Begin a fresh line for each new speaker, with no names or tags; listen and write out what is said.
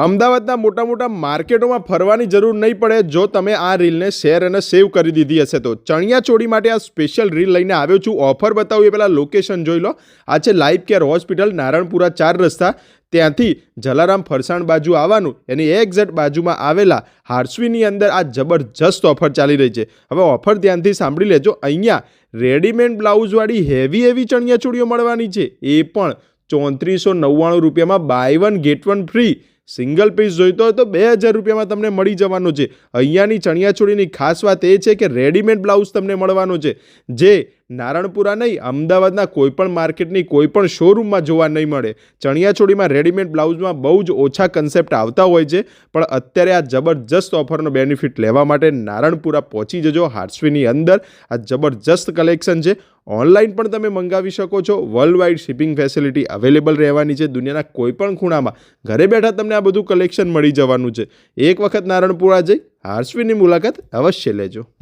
અમદાવાદના મોટા મોટા માર્કેટોમાં ફરવાની જરૂર નહીં પડે જો તમે આ રીલને શેર અને સેવ કરી દીધી હશે તો. ચણિયાચોળી માટે આ સ્પેશિયલ રીલ લઈને આવ્યો છું. ઓફર બતાવું એ પહેલાં લોકેશન જોઈ લો. આ છે લાઈફ કેર હોસ્પિટલ, નારણપુરા 4 રસ્તા. ત્યાંથી જલારામ ફરસાણ બાજુ આવવાનું, એની એક્ઝેક્ટ બાજુમાં આવેલા હાર્સવીની અંદર આ જબરજસ્ત ઓફર ચાલી રહી છે. હવે ઓફર ધ્યાનથી સાંભળી લેજો. અહીંયા રેડીમેડ બ્લાઉઝવાળી હેવી ચણિયાચોળીઓ મળવાની છે, એ પણ 3499 રૂપિયામાં buy 1 get 1 free. Single piece જોઈતો હોય તો 2000 રૂપિયામાં તમને મળી જવાનું છે. અહીંયાની ચણિયાચોળીની ખાસ વાત એ છે કે રેડીમેડ બ્લાઉઝ તમને મળવાનો છે, જે નારણપુરા નહીં, અમદાવાદના કોઈપણ માર્કેટની કોઈપણ શોરૂમમાં જોવા નહીં મળે. ચણિયાચોળીમાં રેડીમેડ બ્લાઉઝમાં બહુ જ ઓછા કન્સેપ્ટ આવતા હોય છે, પણ અત્યારે આ જબરજસ્ત ઓફરનો બેનિફિટ લેવા માટે નારણપુરા પહોંચી જજો. હાર્સવીની અંદર આ જબરજસ્ત કલેક્શન છે. ઓનલાઈન પણ તમે મંગાવી શકો છો. World wide shipping facility available રહેવાની છે. દુનિયાના કોઈપણ ખૂણામાં ઘરે બેઠા તમને આ બધું કલેક્શન મળી જવાનું છે. એક વખત નારણપુરા જઈ હાર્સવીની મુલાકાત અવશ્ય લેજો.